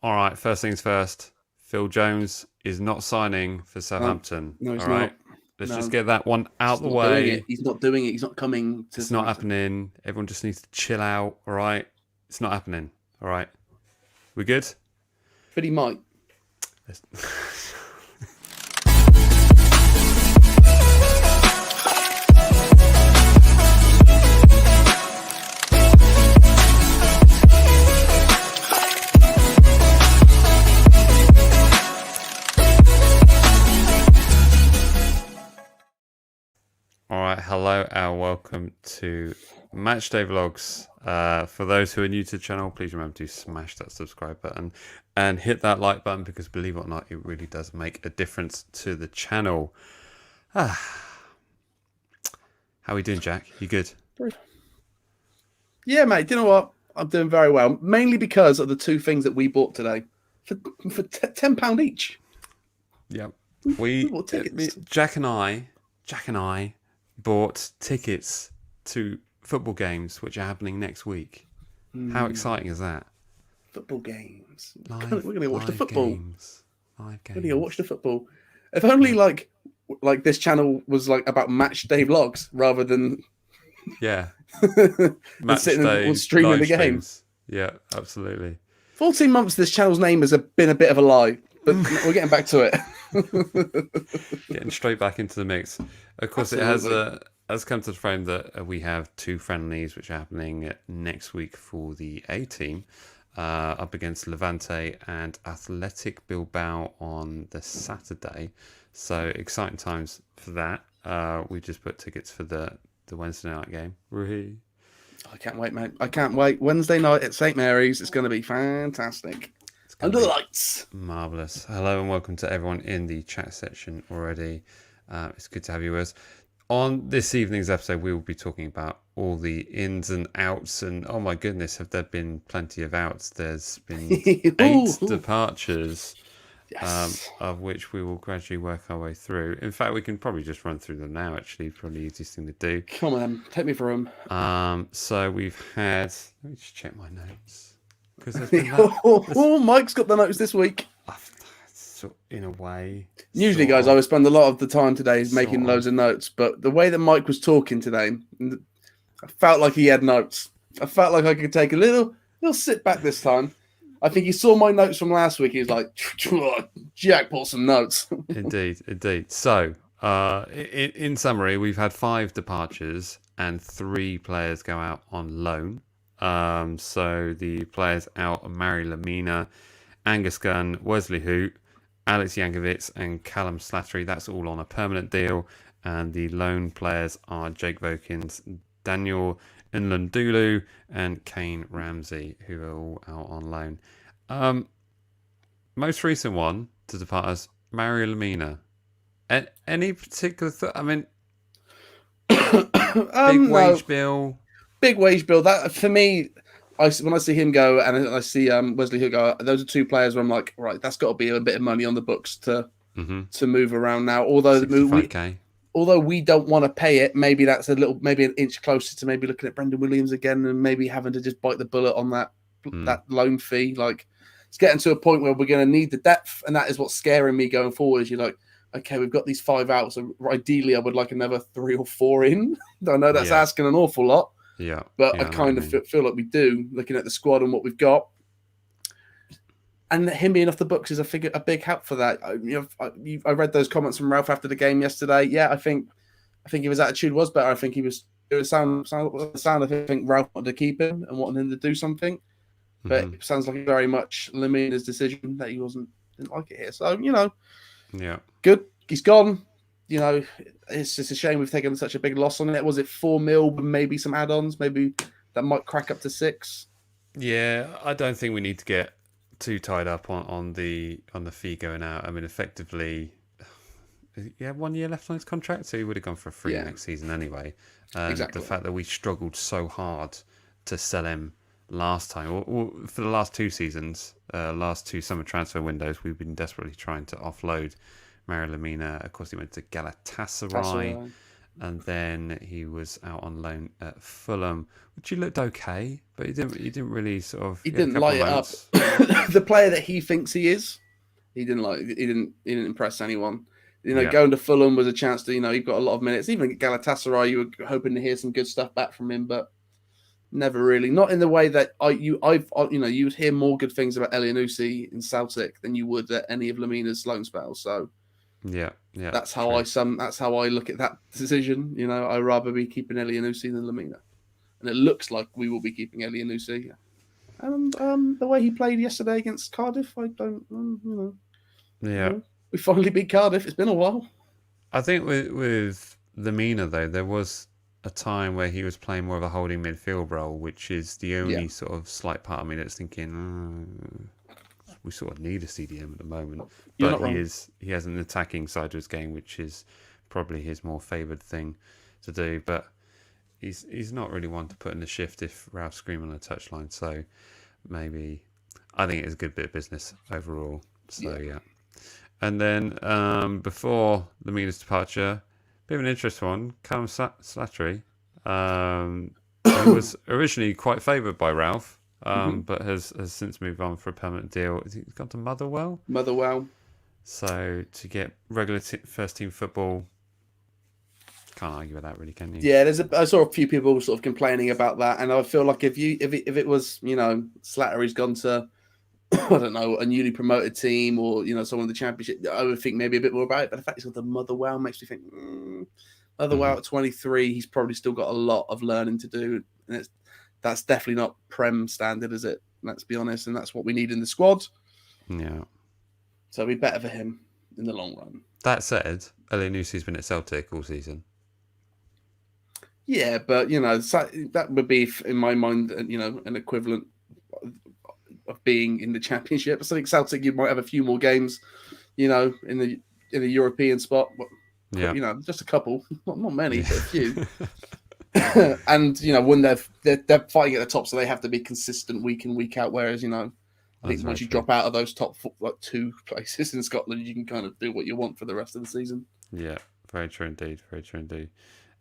All right, first things first. Phil Jones is not signing for No, Southampton. no, he's All right, not. let's just No, get that one out he's the not doing it. way. He's not doing it. He's not coming to It's not Southampton. happening. Everyone just needs to chill out. All right, it's not happening. All right, we good? But he might. All right, hello and welcome to MatchDayVlogs. For those who are new to the channel, please remember to smash that subscribe button and hit that like button because, believe it or not, it really does make a difference to the channel. How are we doing, Jack? You good? Yeah, mate. Do you know what? I'm doing very well. Mainly because of the two things that we bought today for £10 each. Yeah, we bought tickets. Jack and I bought tickets to football games which are happening next week. How exciting is that? Football games. We're going to watch the football. Live games. We're going to watch the football. If only like this channel was like about MatchDayVlogs rather than sitting and streaming the games. Yeah, absolutely. 14 months. This channel's name has been a bit of a lie, but we're getting back to it. Getting straight back into the mix. Of course, absolutely. It has come to the frame that we have two friendlies which are happening next week for the A team, up against Levante and Athletic Bilbao on the Saturday. So exciting times for that. We just put tickets for the Wednesday night game. I can't wait, mate. I can't wait. Wednesday night at St Mary's. It's going to be fantastic. Under the lights. Marvellous. Hello and welcome to everyone in the chat section already. It's good to have you with us. On this evening's episode, we will be talking about all the ins and outs. And oh my goodness, have there been plenty of outs? There's been 8 departures, yes. Of which we will gradually work our way through. In fact, we can probably just run through them now, actually. Probably the easiest thing to do. Come on, then. Take me through them. So we've had... Let me just check my notes. Mike's got the notes this week. In a way. Usually, guys, I would spend a lot of the time today making loads of notes, but the way that Mike was talking today, I felt like he had notes. I felt like I could take a little sit back this time. I think he saw my notes from last week. He was like, Jack, pull some notes. Indeed. So, in summary, we've had 5 departures and 3 players go out on loan. So the players out are Mari Lamina, Angus Gunn, Wesley Hoot, Alex Yankovic and Callum Slattery. That's all on a permanent deal. And the loan players are Jake Vokins, Daniel Nlandulu and Kane Ramsey, who are all out on loan. Most recent one to depart us, Mari Lamina. Any particular I mean, big wage bill. Big wage bill. That for me, when I see him go and I see Wesley Hook go, those are 2 players where I'm like, right, that's got to be a bit of money on the books to move around now. Although we don't want to pay it, maybe that's maybe an inch closer to maybe looking at Brendan Williams again and maybe having to just bite the bullet on that loan fee. Like it's getting to a point where we're going to need the depth, and that is what's scaring me going forward. Is you're like, okay, we've got these 5 out, so ideally I would like another 3 or 4 in. I know that's asking an awful lot. Yeah, but I kind of feel like we do, looking at the squad and what we've got, and him being off the books is a big help for that. I read those comments from Ralph after the game yesterday. Yeah, I think his attitude was better. I think it was sound. I think Ralph wanted to keep him and wanted him to do something, but it sounds like very much Lemina's decision that he didn't like it here. So good. He's gone. It's just a shame we've taken such a big loss on it. Was it 4 mil with maybe some add-ons? Maybe that might crack up to 6. Yeah, I don't think we need to get too tied up on the fee going out. I mean, effectively, he had 1 year left on his contract, so he would have gone for free next season anyway. Exactly. The fact that we struggled so hard to sell him last time, or for the last 2 seasons, last 2 summer transfer windows, we've been desperately trying to offload Mari Lamina. Of course, he went to Galatasaray. and then he was out on loan at Fulham, which he looked okay, but he didn't really sort of. He He had a didn't couple light of it up. moments. The player that he thinks he is, he didn't impress anyone. Yeah. Going to Fulham was a chance to, he got a lot of minutes. Even at Galatasaray, you were hoping to hear some good stuff back from him, but never really. Not in the way that you would hear more good things about Elyounoussi in Celtic than you would at any of Lamina's loan spells. So Yeah. that's how I look at that decision. I'd rather be keeping Elyounoussi than Lamina, and it looks like we will be keeping Elyounoussi. And the way he played yesterday against Cardiff, I don't, Yeah. We finally beat Cardiff. It's been a while. I think with Lamina though, there was a time where he was playing more of a holding midfield role, which is the only sort of slight part of me that's thinking we sort of need a CDM at the moment. You're But not wrong. he has an attacking side to his game, which is probably his more favoured thing to do. But he's not really one to put in the shift if Ralph's screaming on the touchline. So maybe I think it's a good bit of business overall. So yeah. And then before Lamina's departure, bit of an interesting one. Callum Slattery, who was originally quite favoured by Ralph, but has since moved on for a permanent deal. He's gone to Motherwell. Motherwell. So to get regular first team football, can't argue with that, really, can you? Yeah, I saw a few people sort of complaining about that, and I feel like if it was Slattery's gone to I don't know, a newly promoted team or someone in the Championship, I would think maybe a bit more about it. But the fact he's got the Motherwell makes me think Motherwell at 23, he's probably still got a lot of learning to do, and that's definitely not Prem standard, is it? Let's be honest, and that's what we need in the squad. Yeah. So it'd be better for him in the long run. That said, Elyounoussi been at Celtic all season. Yeah, but that would be, in my mind, an equivalent of being in the Championship. I think Celtic, you might have a few more games, in the European spot. But, just a couple, not many, but a few. And when they're fighting at the top, so they have to be consistent week in, week out. Whereas I think once you drop out of those top two places in Scotland, you can kind of do what you want for the rest of the season. Yeah, very true indeed. Very true indeed.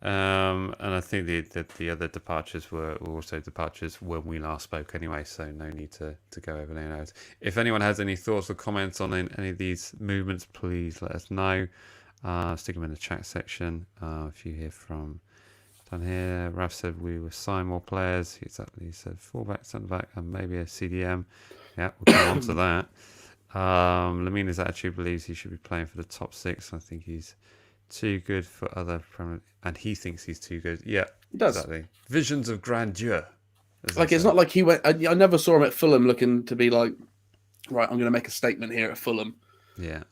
And I think the other departures were also departures when we last spoke anyway, so no need to go over any of those. If anyone has any thoughts or comments on any of these movements, please let us know. Stick them in the chat section. A few here from down here. Ralph said we will sign more players. He said fullback, centre back, and maybe a CDM. Yeah, we'll come on to that. Lamina's attitude believes he should be playing for the top six. I think he's too good for other Premier, and he thinks he's too good. Yeah, he does. Exactly. Visions of grandeur. It's not like he went. I never saw him at Fulham looking to be like, right, I'm going to make a statement here at Fulham. Yeah.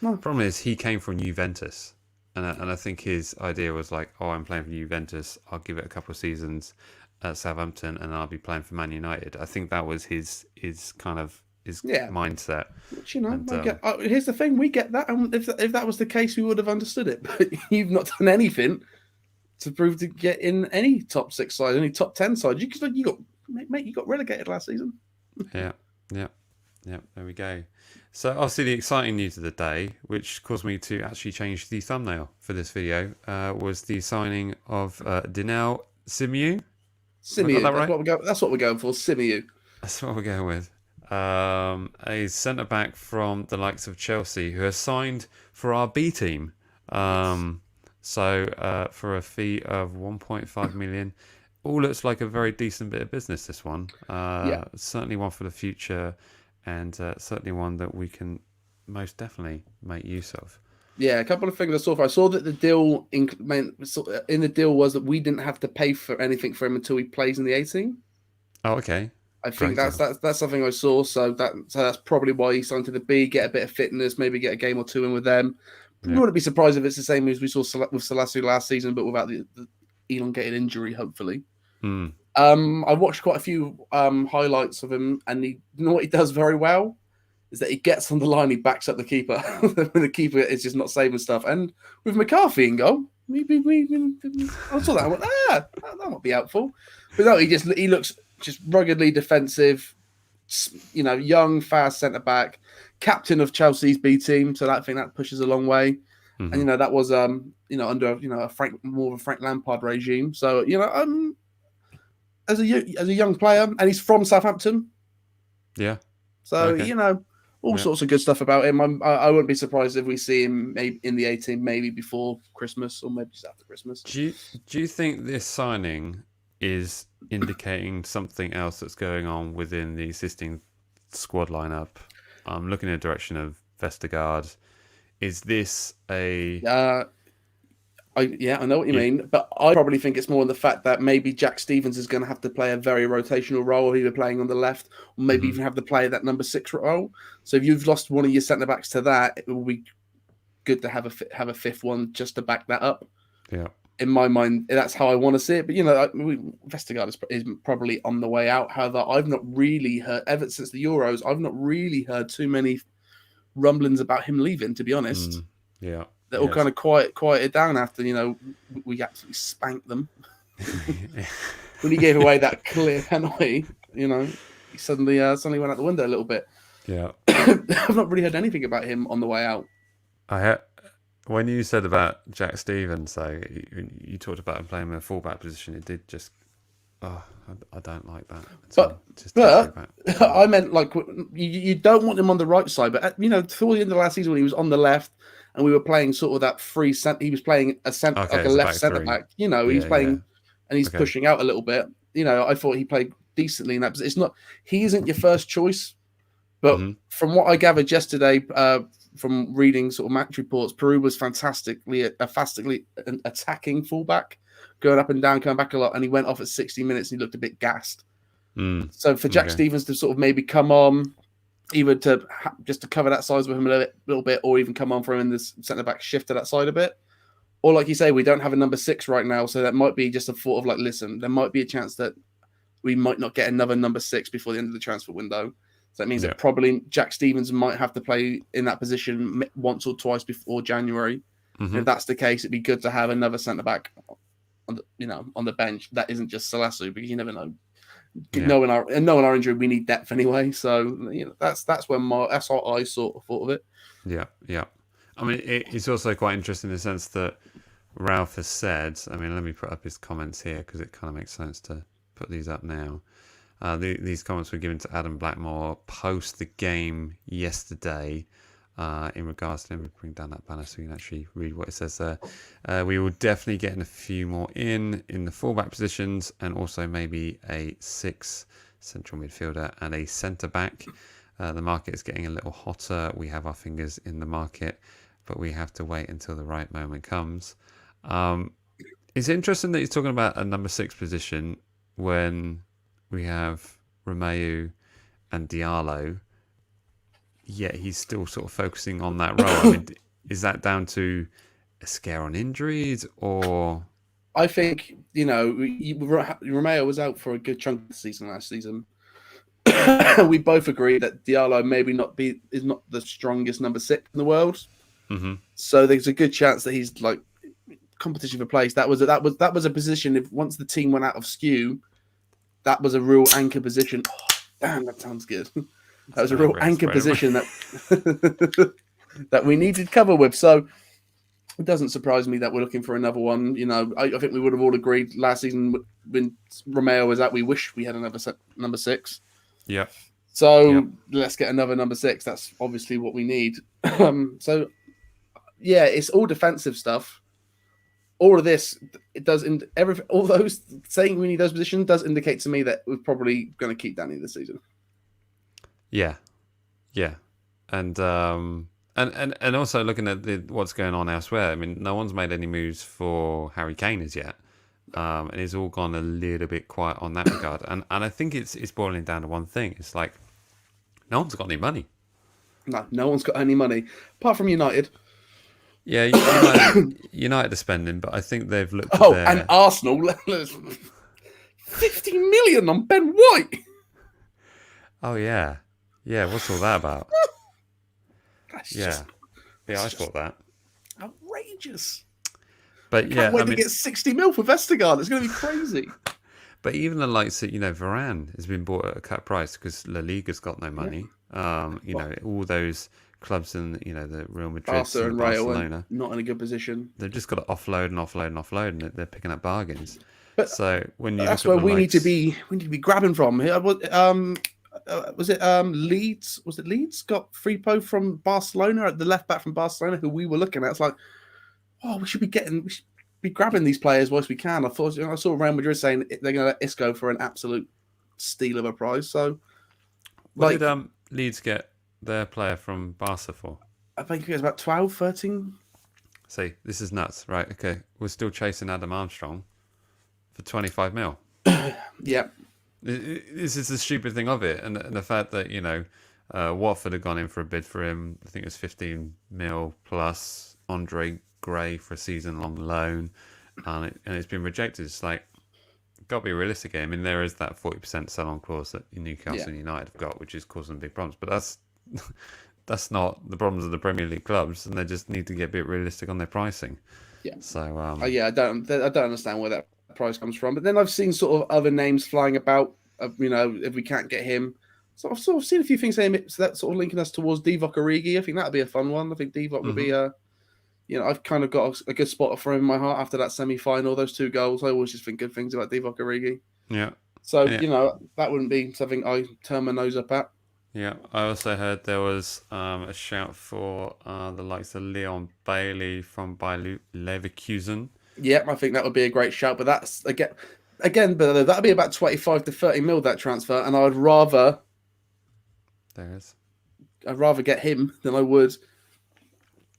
No. The problem is he came from Juventus, and I think his idea was like, oh, I'm playing for Juventus. I'll give it a couple of seasons at Southampton, and I'll be playing for Man United. I think that was his kind of mindset. Which, here's the thing: we get that, and if that was the case, we would have understood it. But you've not done anything to prove to get in any top six side, any top 10 side. You got relegated last season. Yeah. There we go. So obviously the exciting news of the day, which caused me to actually change the thumbnail for this video, was the signing of Dinel Simoneau. Simoneau. That's what we're going for. Simoneau. That's what we're going with. A centre back from the likes of Chelsea who has signed for our B team. So for a fee of 1.5 million, all looks like a very decent bit of business. This one, certainly one for the future, and certainly one that we can most definitely make use of. Yeah, a couple of things I saw. I saw that the deal in the deal was that we didn't have to pay for anything for him until he plays in the 18. Oh, okay. I think that's something I saw. So that's probably why he signed to the B, get a bit of fitness, maybe get a game or two in with them. Yeah. You wouldn't be surprised if it's the same as we saw with Slattery last season, but without the elongated injury, hopefully. I watched quite a few highlights of him, and what he does very well is that he gets on the line, he backs up the keeper. When the keeper is just not saving stuff. And with McCarthy in goal, I saw that. I went, that might be helpful. But no, he looks just ruggedly defensive, young, fast centre back, captain of Chelsea's B team. So I think that pushes a long way. and that was under more of a Frank Lampard regime. So as a young player, and he's from Southampton. Yeah. So Okay. all sorts of good stuff about him. I wouldn't be surprised if we see him maybe in the 18, maybe before Christmas or maybe just after Christmas. Do you think this signing is indicating something else that's going on within the existing squad lineup? I'm looking in the direction of Vestergaard. Is this a? I know what you mean, but I probably think it's more the fact that maybe Jack Stevens is going to have to play a very rotational role, either playing on the left or maybe even have to play that number 6 role. So if you've lost one of your centre backs to that, it will be good to have a fifth one just to back that up. Yeah. In my mind, that's how I want to see it. But Vestergaard is probably on the way out. However, I've not really heard ever since the Euros. I've not really heard too many rumblings about him leaving. To be honest, yeah. They're all kind of quieted down after, we absolutely spanked them. When he gave away that clear penalty, he suddenly went out the window a little bit. Yeah. I've not really heard anything about him on the way out. When you said about Jack Stevens, though, you talked about him playing in a fullback position. It did just... Oh, I don't like that. But I meant you don't want him on the right side. But toward the end of last season when he was on the left and we were playing sort of that free centre, he was playing a centre like a left centre back. He's playing and he's pushing out a little bit. I thought he played decently in that position. It's not he isn't your first choice, but from what I gathered yesterday, from reading sort of match reports, Peru was fantastically attacking fullback. Going up and down, coming back a lot, and he went off at 60 minutes and he looked a bit gassed. So for Jack Stevens to sort of maybe come on, either to just to cover that side with him a little bit, or even come on for him in this centre-back shift to that side a bit. Or like you say, we don't have a number 6 right now, so that might be just a thought of listen, there might be a chance that we might not get another number 6 before the end of the transfer window. So that means that probably Jack Stevens might have to play in that position once or twice before January. If that's the case, it'd be good to have another centre-back on the bench that isn't just Slattery, because you never know. Knowing our injury, we need depth anyway. So that's how I sort of thought of it. Yeah. I mean, it's also quite interesting in the sense that Ralph has said. I mean, let me put up his comments here because it kind of makes sense to put these up now. These comments were given to Adam Blackmore post the game yesterday. In regards to, let me bring down that banner so you can actually read what it says there. We will definitely get a few more in the fullback positions, and also maybe a 6 central midfielder and a centre back. The market is getting a little hotter. We have our fingers in the market, but we have to wait until the right moment comes. It's interesting that he's talking about a number 6 position when we have Romeu and Diallo. Yet he's still sort of focusing on that role. I mean, is that down to a scare on injuries, or? I think Romeo was out for a good chunk of the season last season. We both agree that Diallo maybe is not the strongest number 6 in the world. So there's a good chance that he's competition for place. That was a position. If once the team went out of skew, that was a real anchor position. Oh, damn, that sounds good. That was a real anchor position that that we needed cover with. So it doesn't surprise me that we're looking for another one. I think we would have all agreed last season when Romeo was out, we wish we had another number 6. Yeah. So let's get another number 6. That's obviously what we need. So yeah, it's all defensive stuff. All of this, it does all those saying we need those positions does indicate to me that we're probably going to keep Danny this season. Yeah, and also looking at what's going on elsewhere. I mean, no one's made any moves for Harry Kane as yet, and it's all gone a little bit quiet on that regard. And I think it's boiling down to one thing. It's like no one's got any money. No one's got any money apart from United. Yeah, United are spending, but I think they've looked. And Arsenal, 50 million on Ben White. Oh yeah. Yeah, what's all that about? I thought that. Outrageous. But can't wait to get 60 mil for Vestergaard. It's going to be crazy. But even the likes that, Varane has been bought at a cut price because La Liga's got no money. All those clubs in the Real Madrid Barca and and Real Barcelona, not in a good position. they've just got to offload and offload and offload, and they're picking up bargains. But So when you that's look where at the we need to likes, be. We need to be grabbing from. Was it Leeds? Was it Leeds got Fripo from Barcelona at the left back from Barcelona, who we were looking at? It's like, oh, we should be grabbing these players whilst we can. I saw Real Madrid saying they're going to let Isco for an absolute steal of a prize. So, what did Leeds get their player from Barca for? I think it was about 12, 13. See, this is nuts, right? Okay, we're still chasing Adam Armstrong for 25 mil. Yeah. This is the stupid thing of it, and the fact that Watford had gone in for a bid for him. I think it was 15 mil plus Andre Gray for a season-long loan, and it's been rejected. It's like, got to be realistic here. I mean, there is that 40% sell-on clause that Newcastle and United have got, which is causing big problems. But that's not the problems of the Premier League clubs, and they just need to get a bit realistic on their pricing. Yeah. So I don't understand where that price comes from. But then I've seen sort of other names flying about. If we can't get him, so I've sort of seen a few things saying that sort of linking us towards Divock Origi. I think that'd be a fun one. I think Divock would be I've kind of got a good spot for him in my heart after that semi-final. Those 2 goals, I always just think good things about Divock Origi. Yeah. So that wouldn't be something I turn my nose up at. Yeah, I also heard there was a shout for the likes of Leon Bailey from Bayer Leverkusen. Yeah, I think that would be a great shout, but that's again, but that'd be about 25 to 30 mil that transfer, and I'd rather get him than I would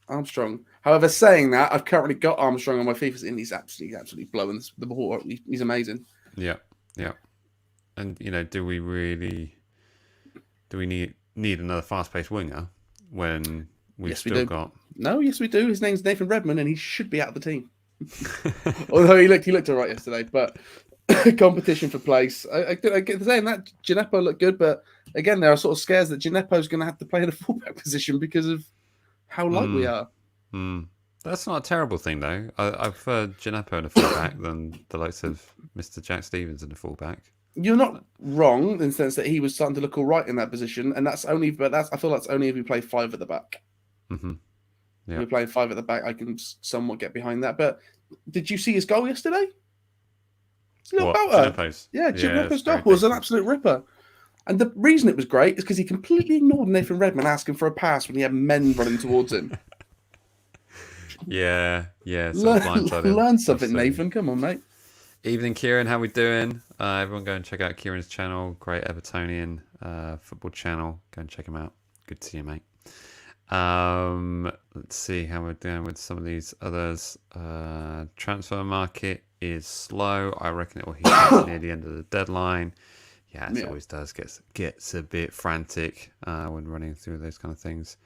Armstrong. However, saying that, I've currently got Armstrong on my FIFA, and he's absolutely blowing the ball. He's amazing. Yeah. And do we need another fast-paced winger when we've still got? No, yes, we do. His name's Nathan Redman, and he should be out of the team. Although he looked all right yesterday, but competition for place. I get saying that Gineppo looked good, but again, there are sort of scares that Gineppo's going to have to play in a fullback position because of how light we are. That's not a terrible thing, though. I prefer Gineppo in a fullback than the likes of Mr. Jack Stevens in a fullback. You're not wrong in the sense that he was starting to look all right in that position, and I feel that's only if we play 5 at the back. Mm-hmm. Yeah. If we're playing 5 at the back, I can somewhat get behind that. But did you see his goal yesterday? It's a little belter. Yeah, Gineppo's goal was an absolute ripper. And the reason it was great is because he completely ignored Nathan Redman asking for a pass when he had men running towards him. Yeah. Learn something, Nathan. Come on, mate. Evening, Kieran. How we doing? Everyone go and check out Kieran's channel. Great Evertonian football channel. Go and check him out. Good to see you, mate. Let's see how we're doing with some of these others. Transfer market is slow. I reckon it will heat up near the end of the deadline. Yeah, as it always does. Gets a bit frantic when running through those kind of things.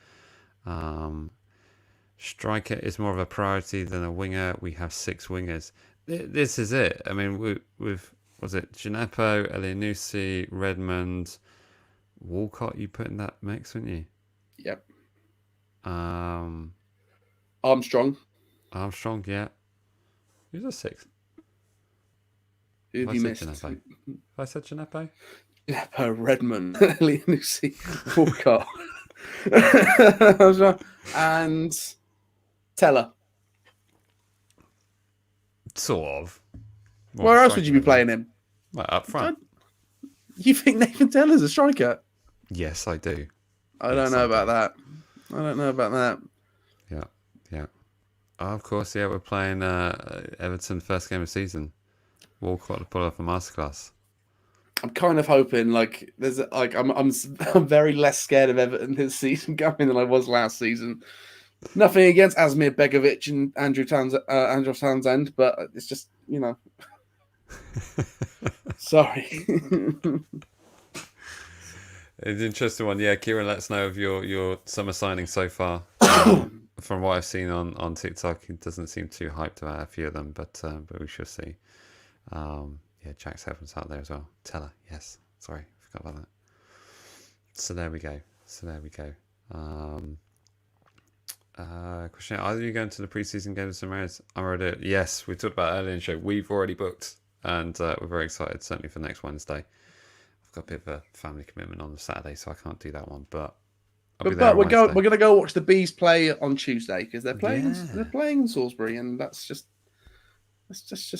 Striker is more of a priority than a winger. We have 6 wingers. This is it. I mean, was it Gineppo, Elianusi, Redmond, Walcott? You put in that mix, wouldn't you? Yep. Armstrong, yeah. Who's the 6th? Who have you missed? Have I said Gineppo? Gineppo, Redmond, Elianusi, Walcott, and Teller. Sort of. Where else would you be playing him? Well, up front. You think Nathan Teller's a striker? Yes, I do. I don't know about that. Yeah. Oh, of course, yeah, we're playing Everton first game of season. Walcott to pull off a masterclass. I'm kind of hoping I'm very less scared of Everton this season coming than I was last season. Nothing against Asmir Begovic and Andrew Townsend, but it's just sorry. It's an interesting one. Yeah, Kieran, let us know of your summer signing so far. From what I've seen on TikTok, it doesn't seem too hyped about a few of them, but we shall see. Jack Severin's out there as well. Teller, yes. Sorry, forgot about that. So there we go. Question: are you going to the preseason games of Samaras? I'm already. Yes, we talked about earlier in the show. We've already booked, and we're very excited. Certainly for next Wednesday. I've got a bit of a family commitment on the Saturday, so I can't do that one. But I'll be there on We're Wednesday. going to go watch the Bees play on Tuesday because they're playing in Salisbury, and that's just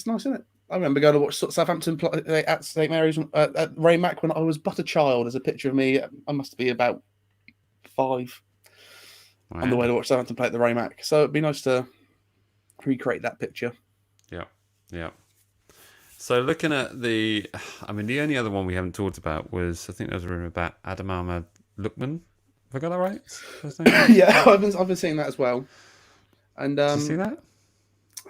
nice, isn't it? I remember going to watch Southampton play at St Mary's at Raymack when I was but a child. There's a picture of me. I must be about 5 on the way to watch Southampton play at the Raymack. So it'd be nice to recreate that picture. Yeah, yeah. So looking at the only other one we haven't talked about was, I think there was a rumor about Adamama Lookman. Have I got that right? Yeah, I've been seeing that as well. And did you see that?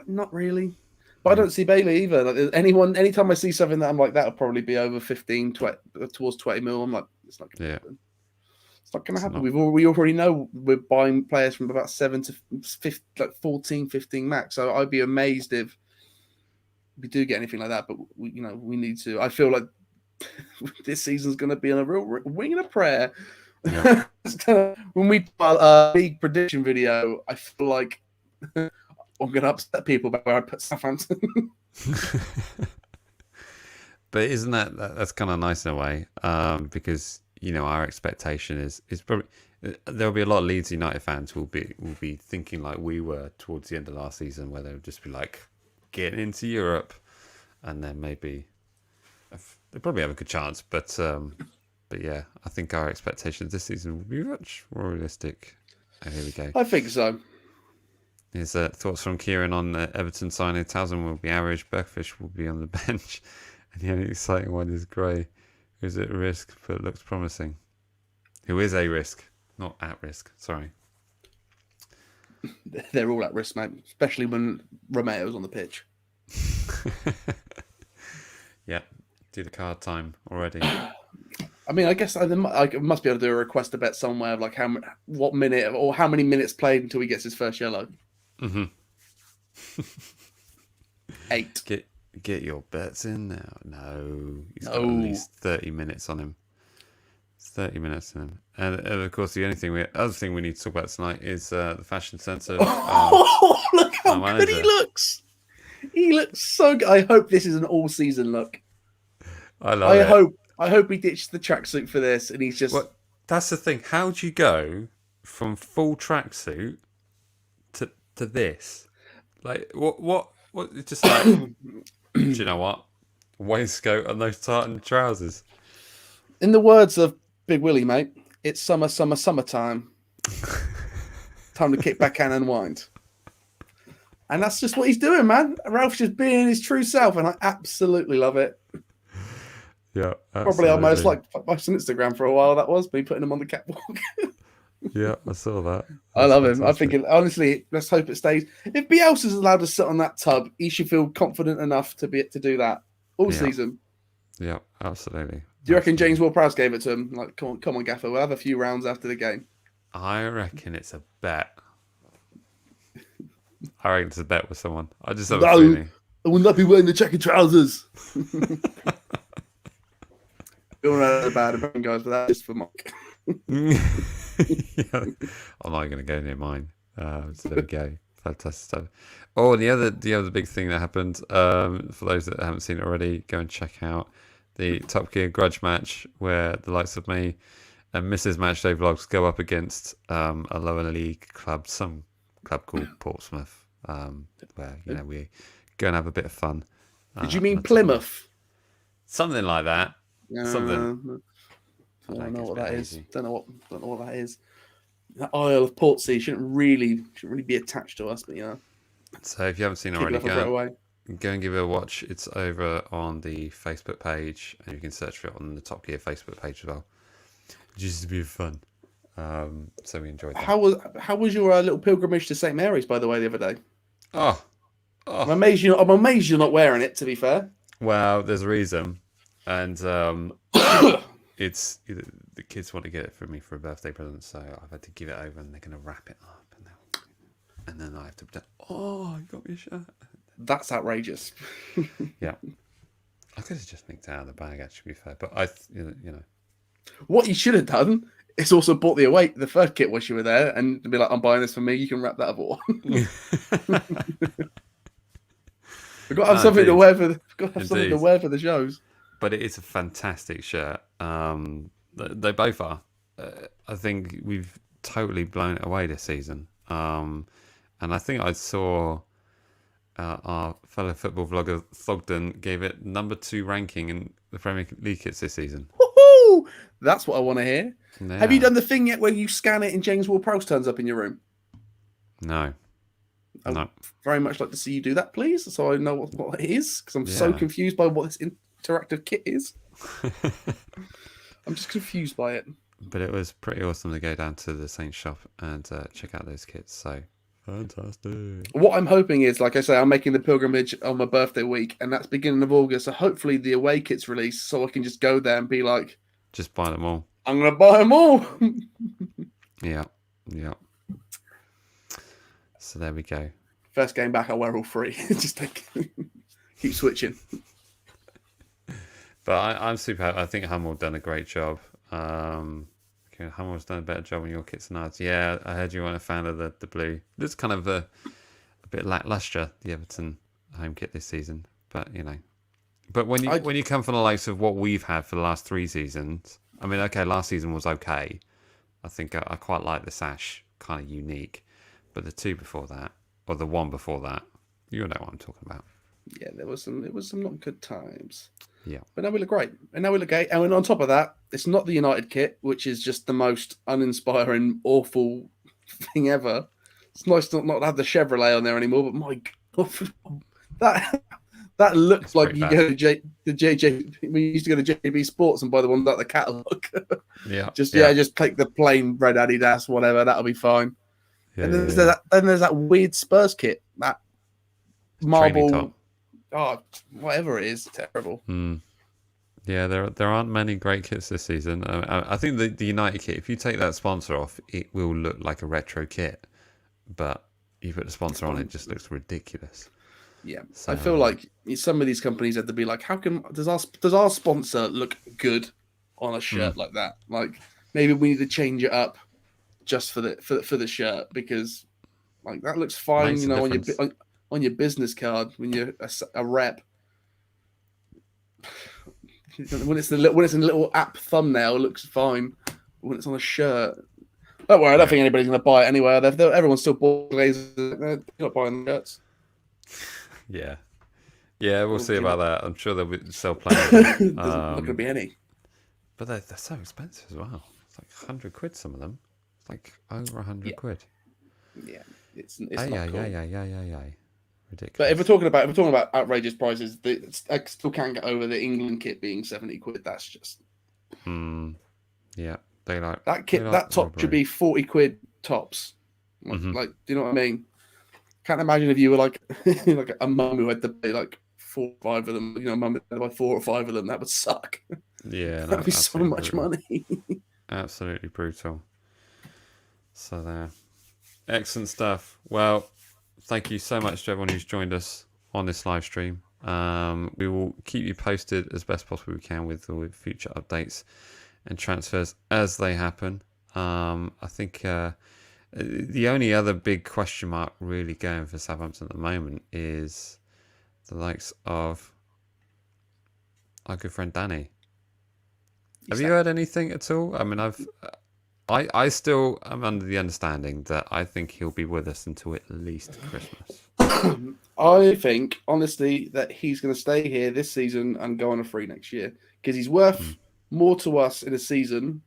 Not really. But I don't see Bailey either. Like, anytime I see something that I'm like, that'll probably be over 15, 20, towards 20 mil, I'm like, it's not going to happen. It's not going to happen. We already know we're buying players from about 7 to 15, like 14, 15 max. So I'd be amazed if we do get anything like that. But we need to. I feel like this season's going to be on a real wing and a prayer. Yeah. When we do a big prediction video, I feel like I'm going to upset people about where I put Southampton. But isn't that's kind of nice in a way, because our expectation is probably there'll be a lot of Leeds United fans who will be thinking like we were towards the end of last season, where they'll just be like getting into Europe, and then maybe they probably have a good chance. But yeah, I think our expectations this season will be much more realistic. Oh, here we go. I think so. Here's thoughts from Kieran on Everton signing. Townsend will be average. Bergfish will be on the bench. And the only exciting one is Gray, who's at risk but looks promising. Who is a risk, not at risk. Sorry. They're all at risk, mate. Especially when Romeo's on the pitch. Yeah, do the card time already. I mean, I guess I must be able to do a request to bet somewhere of like what minute or how many minutes played until he gets his first yellow. Mm-hmm. 8. Get your bets in now. No, he's got at least 30 minutes on him. 30 minutes in him. And of course, the other thing we need to talk about tonight is the fashion centre. Look how good he looks! He looks so good. I hope this is an all-season look. I hope he ditched the tracksuit for this, and he's just. Well, that's the thing. How do you go from full tracksuit to this? Like what? It's just like. Do you know what? Waistcoat and those tartan trousers. In the words of Big Willie, mate, it's summertime. Time to kick back and unwind. And that's just what he's doing, man. Ralph's just being his true self, and I absolutely love it. Yeah, absolutely. Probably almost like post on Instagram for a while. That was me putting him on the catwalk. Yeah, I saw that. I love him. I think, honestly, let's hope it stays. If Bielsa's allowed to sit on that tub, he should feel confident enough to do that all season. Yeah, absolutely. Do you reckon James Ward-Prowse gave it to him? Like, come on, Gaffer, we'll have a few rounds after the game. I reckon it's a bet. I reckon it's a bet with someone. I just have a feeling. I will not be wearing the checkered trousers. Don't know about it, guys, but that's just for Mark. Yeah, I'm not going to go near mine. So there we go. Fantastic stuff. Oh, the other big thing that happened, for those that haven't seen it already, go and check out the Top Gear grudge match where the likes of me and Mrs. MatchDayVlogs go up against a lower league club, some club called Portsmouth, where we go and have a bit of fun. Did you mean Plymouth? Something like that. Something. I don't know what that is. Don't know what that is. The Isle of Portsea shouldn't really be attached to us, but So if you haven't seen it already, go and give it a watch. It's over on the Facebook page, and you can search for it on the Top Gear Facebook page as well. Just to be fun. So we enjoyed that. How was your little pilgrimage to St Mary's, by the way, the other day? Oh. I'm amazed you're not wearing it. To be fair. Well, there's a reason, and it's the kids want to get it for me for a birthday present, so I've had to give it over, and they're going to wrap it up, and then I have to pretend. Oh, you got me a shirt. That's outrageous. Yeah, I could have just nicked it out of the bag. Actually, to be fair, but what you should have done is also bought the third kit while you were there, and be like, "I'm buying this for me. You can wrap that up all." We've got to have something to wear for the shows. But it is a fantastic shirt. They both are. I think we've totally blown it away this season. And I think I saw our fellow football vlogger Thogden gave it number 2 ranking in the Premier League kits this season. Woohoo! That's what I want to hear. Yeah. Have you done the thing yet where you scan it and James Ward-Prowse turns up in your room? No. I'd very much like to see you do that, please, so I know what it is, because I'm so confused by what this interactive kit is. I'm just confused by it. But it was pretty awesome to go down to the Saints shop and check out those kits. So fantastic. What I'm hoping is, like I say, I'm making the pilgrimage on my birthday week, and that's beginning of August. So hopefully the away kit's released, so I can just go there and be like, just buy them all. I'm gonna buy them all. Yeah. So there we go. First game back, I'll wear all 3. Just keep switching. But I'm super happy. I think Hummel done a great job. Hummel's done a better job on your kits than ours. Yeah, I heard you weren't a fan of the blue. It's kind of a bit lackluster, the Everton home kit this season. But but when you come from the likes of what we've had for the last 3 seasons, I mean, okay, last season was okay. I think I quite like the sash, kind of unique. But the 2 before that, or the 1 before that, you know what I'm talking about. Yeah, there was some not good times. Yeah. But now we look great. And on top of that, it's not the United kit, which is just the most uninspiring, awful thing ever. It's nice not to have the Chevrolet on there anymore, but my God, that looks it's like you bad. go to JJ. We used to go to JB Sports and buy the one out the catalogue. Yeah. Just take the plain red Adidas, whatever. That'll be fine. Yeah, and then there's that weird Spurs kit, that marble. Oh, whatever it is, terrible. Yeah, there aren't many great kits this season. I think the United kit, if you take that sponsor off, it will look like a retro kit. But you put the sponsor on, it just looks ridiculous. Yeah, so, I feel like some of these companies have to be like, how can does our sponsor look good on a shirt like that? Like maybe we need to change it up just for the shirt, because like that looks fine, on your business card when you're a rep. When it's in a little app thumbnail, it looks fine. When it's on a shirt, don't worry. I don't think anybody's going to buy it anyway. Everyone's still bought glazers. They're not buying shirts. Yeah, we'll see about that. I'm sure they'll sell plenty. There's not going to be any. But they're so expensive as well. It's like £100, some of them. It's like over £100. Yeah, it's not cool. Yeah. Ridiculous. But if we're talking about outrageous prices, I still can't get over the England kit being £70. That's just. Yeah, they like that kit. That top should be £40 tops. Like, do you know what I mean? Can't imagine if you were like like a mum who had to pay like 4 or 5 of them. Mum had to buy 4 or 5 of them. That would suck. Yeah, that'd be so much money. Absolutely brutal. So there, excellent stuff. Well, thank you so much to everyone who's joined us on this live stream. We will keep you posted as best possible we can with future updates and transfers as they happen. I think the only other big question mark really going for Southampton at the moment is the likes of our good friend Danny. Have you heard anything at all? I mean, I still am under the understanding that I think he'll be with us until at least Christmas. I think, honestly, that he's going to stay here this season and go on a free next year, because he's worth more to us in a season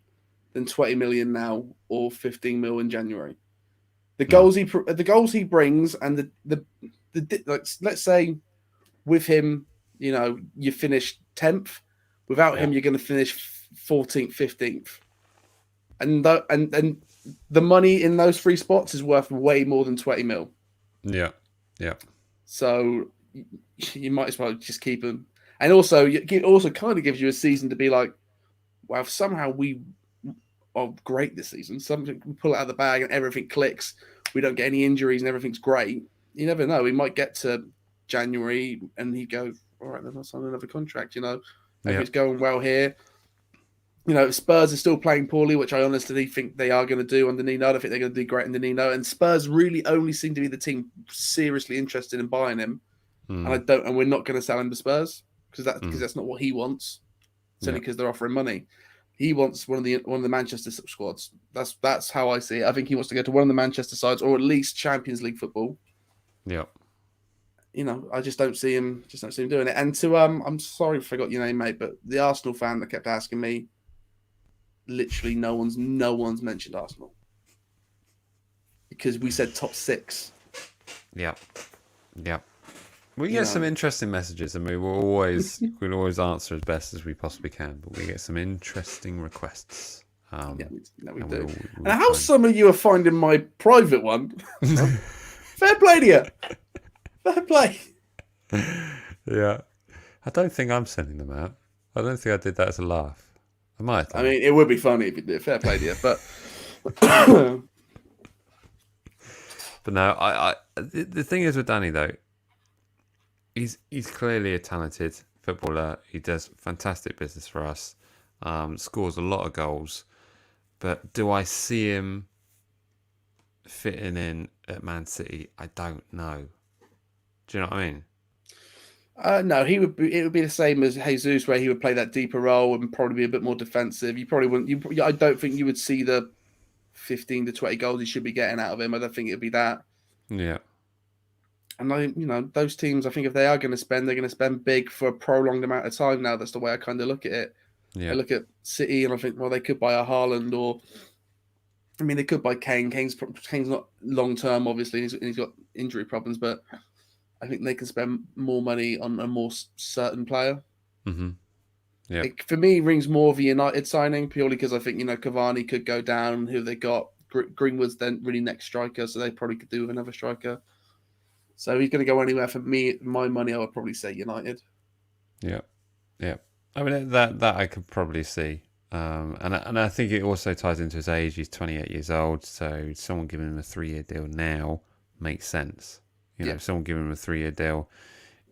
than 20 million now or 15 mil in January. The goals he brings, and the let's say with him, you finish 10th. Without him, you're going to finish 14th, 15th. And the money in those 3 spots is worth way more than 20 mil. Yeah. So you might as well just keep him. And also, it also kind of gives you a season to be like, well, if somehow we are great this season, something we pull it out of the bag and everything clicks, we don't get any injuries and everything's great. You never know. We might get to January and he goes, all right, then I'll sign another contract. If it's going well here. Spurs are still playing poorly, which I honestly think they are going to do under Nino. I don't think they're going to do great under Nino. And Spurs really only seem to be the team seriously interested in buying him. And we're not going to sell him to Spurs because that's not what he wants. It's only because they're offering money. He wants one of the Manchester squads. That's how I see it. I think he wants to go to one of the Manchester sides, or at least Champions League football. Yeah. I just don't see him. Doing it. And to I'm sorry, I forgot your name, mate, but the Arsenal fan that kept asking me, literally no one's mentioned Arsenal because we said top 6. Yeah. We get some interesting messages, and we'll always answer as best as we possibly can. But we get some interesting requests. We do. And how some of you are finding my private one? Fair play to you. Fair play. Yeah, I don't think I'm sending them out. I don't think I did that as a laugh. I might have done. I mean, it would be funny if you did. Fair play to you, but. But no, the thing is with Danny though. He's clearly a talented footballer. He does fantastic business for us. Scores a lot of goals. But do I see him fitting in at Man City? I don't know. Do you know what I mean? No, it would be the same as Jesus, where he would play that deeper role and probably be a bit more defensive. You probably wouldn't. I don't think you would see the 15 to 20 goals he should be getting out of him. I don't think it would be that. Yeah. And those teams, I think if they are going to spend, they're going to spend big for a prolonged amount of time now. That's the way I kind of look at it. Yeah. I look at City and I think, well, they could buy a Haaland or, I mean, they could buy Kane. Kane's not long-term, obviously. He's got injury problems, but I think they can spend more money on a more certain player. Mm-hmm. Yeah. For me, it rings more of a United signing purely because I think, Cavani could go down. Who they got? Greenwood's then really next striker, so they probably could do with another striker. So he's going to go anywhere. For me, my money, I would probably say United. Yeah. I mean, that I could probably see. And I think it also ties into his age. He's 28 years old, so someone giving him a 3-year deal now makes sense. Someone giving him a 3-year deal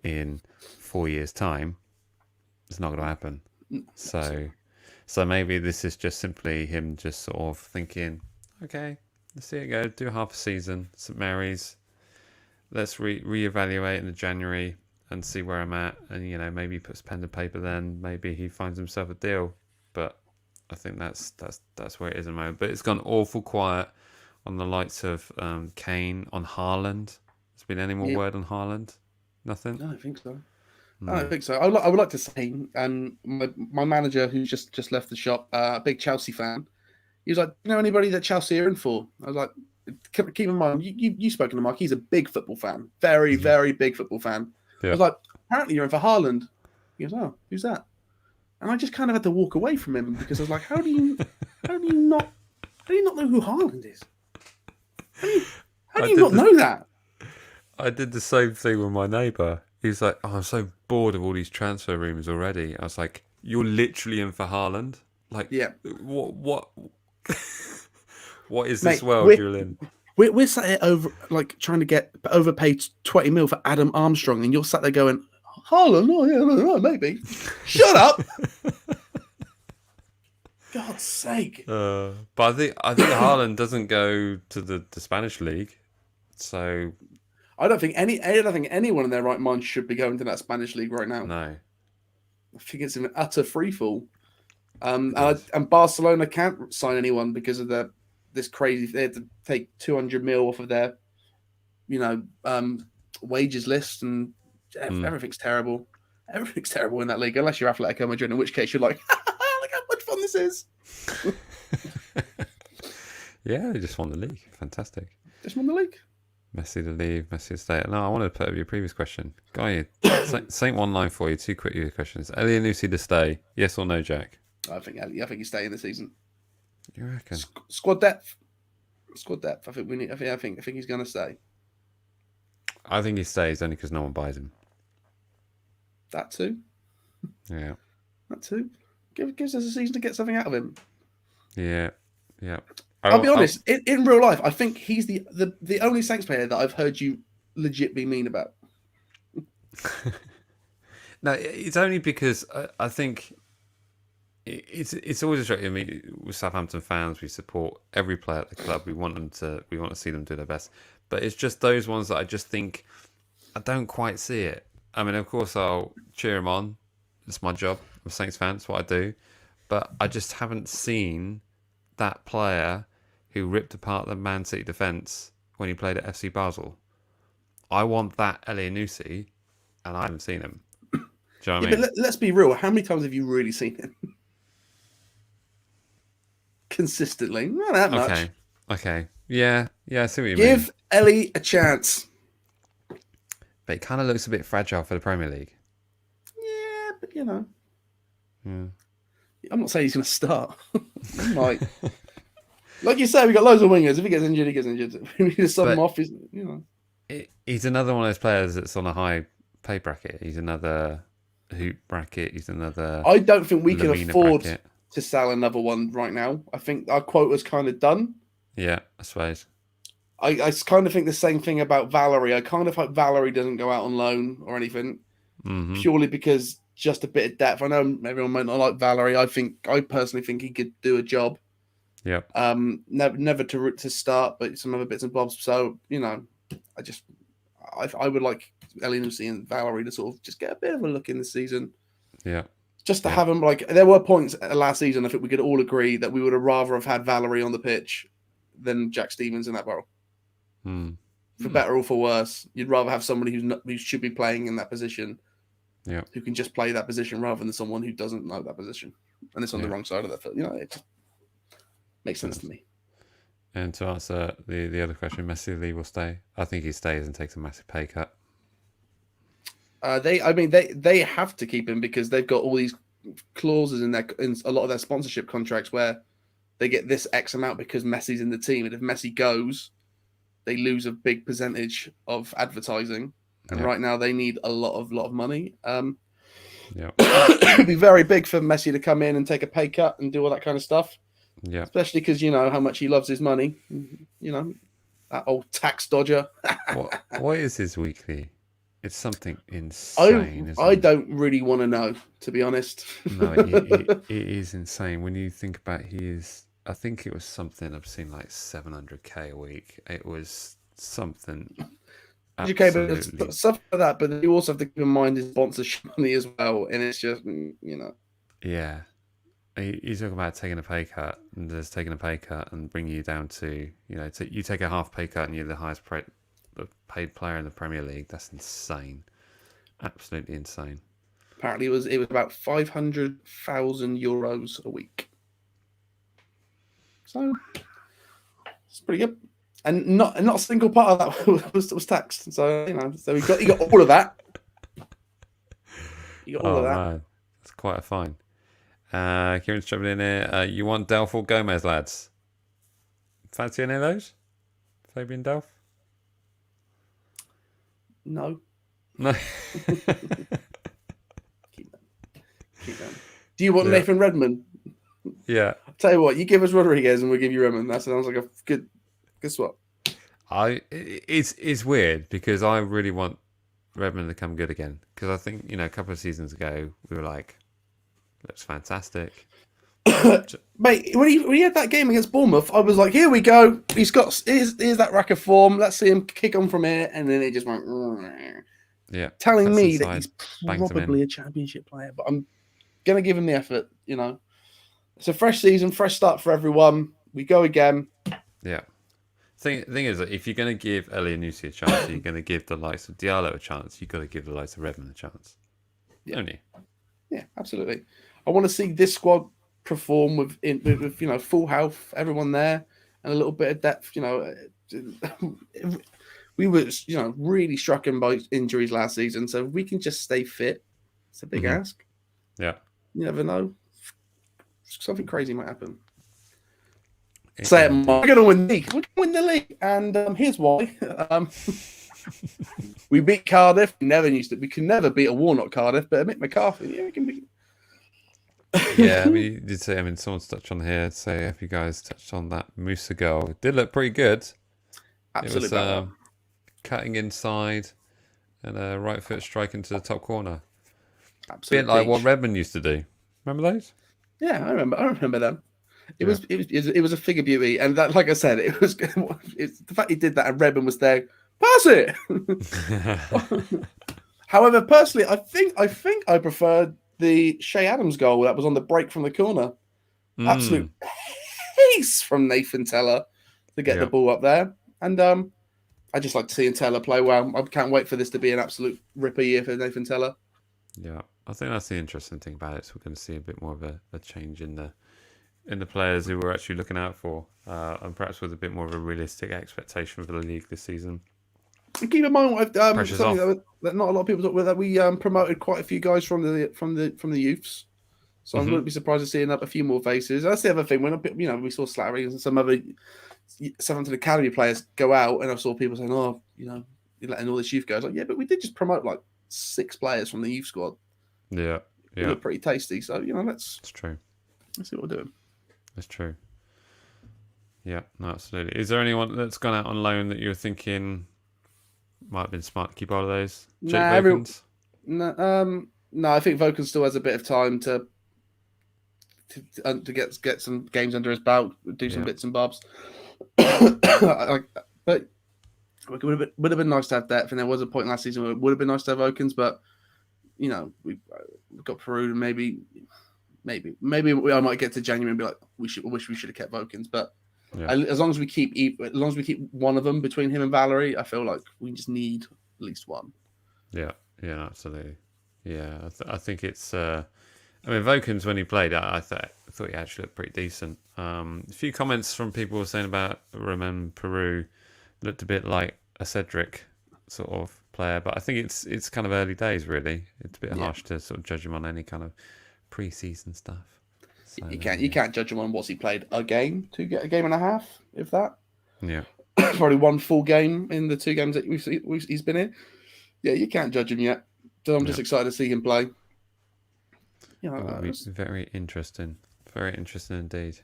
in 4 years' time, it's not going to happen. So maybe this is just simply him just sort of thinking, okay, let's see it go. Do half a season, St Mary's. Let's reevaluate in January and see where I'm at. And, maybe he puts pen to paper then. Maybe he finds himself a deal. But I think that's where it is at the moment. But it's gone awful quiet on the likes of Kane, on Haaland. Has been any more word on Haaland? Nothing? I don't think so. No. I don't think so. I would like to say, my manager who's just left the shop, a big Chelsea fan, he was like, "Do you know anybody that Chelsea are in for?" I was like, keep in mind, you've spoken to Mark. He's a big football fan, very, very big football fan. Yeah. I was like, apparently you're in for Haaland. He goes, "Oh, who's that?" And I just kind of had to walk away from him because I was like, how do you not know who Haaland is? How do you not know that? I did the same thing with my neighbour. He's like, "Oh, I'm so bored of all these transfer rumours already." I was like, "You're literally in for Haaland? Like, yeah. What? What is this world you're in?" We're sat here trying to get overpaid 20 mil for Adam Armstrong, and you're sat there going, "Haaland? Oh yeah, no, maybe." Shut up! God's sake! But I think Haaland doesn't go to the Spanish league, so I don't think anyone in their right mind should be going to that Spanish league right now. No, I think it's an utter freefall. And Barcelona can't sign anyone because of this crazy. They had to take 200 mil off of their, wages list, and everything's terrible. Everything's terrible in that league, unless you're Atletico Madrid, in which case you're like, look how much fun this is. Yeah, they just won the league. Fantastic. Just won the league. Messi to leave, Messi to stay. No, I wanted to put up your previous question. Guy, same one line for you. 2 quick questions. Elyounoussi to stay, yes or no, Jack? I think he's staying this season. You reckon? Squad depth. I think he's going to stay. I think he stays only because no one buys him. That too. Yeah. That too. Gives us a season to get something out of him. Yeah. I'll be honest. In real life, I think he's the only Saints player that I've heard you legit be mean about. No, it's only because I think it's always attractive. I mean, with Southampton fans, we support every player at the club. We want to see them do their best. But it's just those ones that I just think I don't quite see it. I mean, of course, I'll cheer him on. It's my job. I'm a Saints fan. It's what I do. but I just haven't seen that player who ripped apart the Man City defence when he played at FC Basel. I want that Elianusi, and I haven't seen him. Do you know what I mean? But let's be real. How many times have you really seen him? Consistently, not that much. Okay. Yeah, I see what you mean. Give Ellie a chance. But he kind of looks a bit fragile for the Premier League. Yeah, but Yeah. I'm not saying he's going to start. He might. Like you say, we got loads of wingers. If he gets injured, he gets injured. We need to sub him off. He's another one of those players that's on a high pay bracket. He's another hoop bracket. He's another. I don't think we can afford bracket. To sell another one right now. I think our quota's kind of done. Yeah, I suppose. I kind of think the same thing about Valerie. I kind of hope Valerie doesn't go out on loan or anything, purely because just a bit of depth. I know everyone might not like Valerie. I personally think he could do a job. Yeah. Never to start, but some other bits and bobs. So I would like Elianusi and Valerie to sort of just get a bit of a look in this season. Yeah. Just to have them, like, there were points last season, I think we could all agree that we would have rather have had Valerie on the pitch than Jack Stevens in that role. For better or for worse, you'd rather have somebody who should be playing in that position, who can just play that position rather than someone who doesn't know that position. And it's on the wrong side of that field. It just makes sense to me. And to answer the other question, Messi Lee will stay. I think he stays and takes a massive pay cut. They have to keep him because they've got all these clauses in a lot of their sponsorship contracts where they get this X amount because Messi's in the team, and if Messi goes, they lose a big percentage of advertising. And right now they need a lot of money. It'd be very big for Messi to come in and take a pay cut and do all that kind of stuff. Yeah, especially because you know how much he loves his money. That old tax dodger. What is his weekly? It's something insane. I don't really want to know, to be honest. No, it is insane. When you think about I think it was something I've seen like 700k a week. It was something. Okay, but stuff like that. But you also have to keep in mind his sponsorship money as well, and it's just Yeah, he's talking about taking a pay cut, and just taking a pay cut and bringing you down to you take a half pay cut and you're the highest paid player in the Premier League. That's insane, absolutely insane. Apparently, it was about 500,000 euros a week. So it's pretty good, and not a single part of that was taxed. So so he got all of that. You got all of that. Man. That's quite a fine. Kieran's jumping in here. You want Delph or Gomez, lads? Fancy any of those? Fabian Delph? No. Keep them. Do you want Nathan Redmond? Yeah. I'll tell you what, you give us Rodriguez and we'll give you Redmond. That sounds like a good swap. It's weird because I really want Redmond to come good again. Because I think, a couple of seasons ago, we were like, looks fantastic. Mate, when he had that game against Bournemouth, I was like, here we go. Here's that rack of form. Let's see him kick on from here. And then it just went, telling me that he's probably a championship player. But I'm going to give him the effort, It's a fresh season, fresh start for everyone. We go again. Yeah. Thing is that if you're going to give Elianusi a chance, you're going to give the likes of Diallo a chance. You've got to give the likes of Redman a chance. Don't you? Yeah, absolutely. I want to see this squad perform with full health, everyone there, and a little bit of depth. We were really struck by injuries last season, so if we can just stay fit, it's a big ask. Yeah, you never know, something crazy might happen. Say it, we're going to win the league. We're going to win the league, and here's why. We beat Cardiff. We can never beat a Warnock Cardiff, but Mick McCarthy, we can beat. Yeah, you did say. Someone's touched on here. Say, if you guys touched on that Musa goal, it did look pretty good. Absolutely, it was cutting inside and a right foot strike into the top corner. Absolutely, bit like what Redmond used to do. Remember those? Yeah, I remember them. It was a figure beauty, and that, like I said, it's the fact he did that and Redmond was there. Pass it. However, personally, I think I preferred the Shea Adams goal that was on the break from the corner. Absolute pace from Nathan Teller to get the ball up there. And I just like seeing Teller play well. I can't wait for this to be an absolute ripper year for Nathan Teller. Yeah, I think that's the interesting thing about it. So we're going to see a bit more of a change in the players who we're actually looking out for, and perhaps with a bit more of a realistic expectation for the league this season. And keep in mind, something that not a lot of people talk about, that we promoted quite a few guys from the youths. So I wouldn't be surprised to see a few more faces. That's the other thing. When we saw Slattery and some other Southampton Academy players go out, and I saw people saying, "Oh, you're letting all this youth go." I was like, yeah, but we did just promote like 6 players from the youth squad. Yeah, They look pretty tasty. So It's true. Let's see what we're doing. That's true. Yeah, no, absolutely. Is there anyone that's gone out on loan that you're thinking might have been smart to keep hold of those? Jake Vokins? No, I think Vokins still has a bit of time to get some games under his belt, do some bits and bobs. But it would have been nice to have depth, and there was a point last season where it would have been nice to have Vokins, but we've got Peru, and maybe I might get to January and be like, wish we should have kept Vokins, but as long as we keep one of them between him and Valerie, I feel like we just need at least one. Yeah, absolutely. Yeah, I think it's. Vokins, when he played, I thought he actually looked pretty decent. A few comments from people were saying about Redmond Peru looked a bit like a Cedric sort of player, but I think it's kind of early days, really. It's a bit harsh to sort of judge him on any kind of pre-season stuff. So, you can't judge him on what's he played, a game and a half, if that. Yeah. Probably one full game in the 2 games that he's been in. Yeah, you can't judge him yet. So I'm just excited to see him play. It'll be very interesting. Very interesting indeed.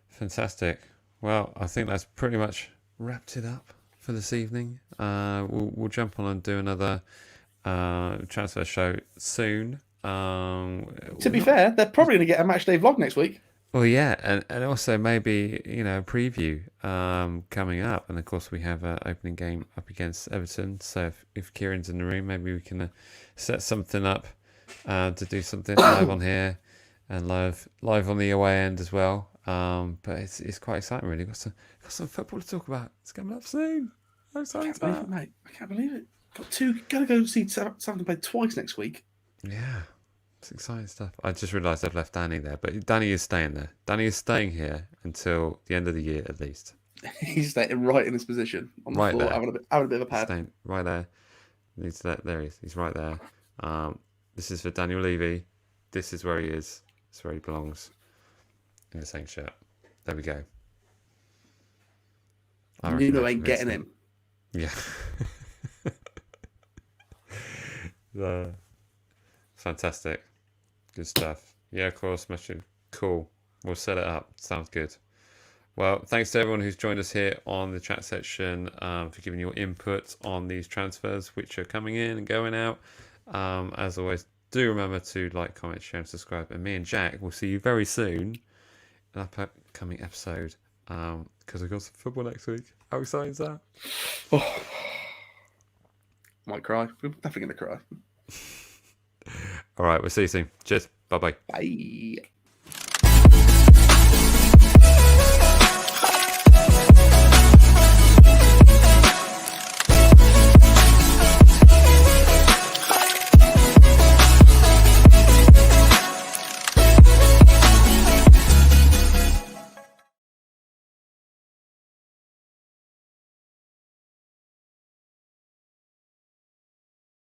Fantastic. Well, I think that's pretty much wrapped it up for this evening. We'll jump on and do another transfer show soon. To be fair, they're probably going to get a matchday vlog next week. Well, yeah, and also maybe a preview coming up, and of course we have an opening game up against Everton. So if Kieran's in the room, maybe we can set something up to do something live on here and live on the away end as well. But it's quite exciting, really. Got some football to talk about. It's coming up soon. I'm excited, mate. I can't believe it. Gotta go see Southampton play twice next week. Yeah. It's exciting stuff. I just realised I've left Danny there, but Danny is staying there. Danny is staying here until the end of the year, at least. He's staying right in his position on the floor, having a bit of a pad. Staying right there. There he is. He's right there. This is for Daniel Levy. This is where he is. This is where he belongs. In the same shirt. There we go. Nuno ain't getting him. Yeah. Fantastic. Good stuff. Yeah, of course, Machine. Cool. We'll set it up. Sounds good. Well, thanks to everyone who's joined us here on the chat section for giving your input on these transfers which are coming in and going out. As always, do remember to like, comment, share, and subscribe. And me and Jack will see you very soon in an upcoming episode because we've got some football next week. How exciting is that? Oh. Might cry. We're definitely going to cry. All right, we'll see you soon. Cheers. Bye-bye. Bye.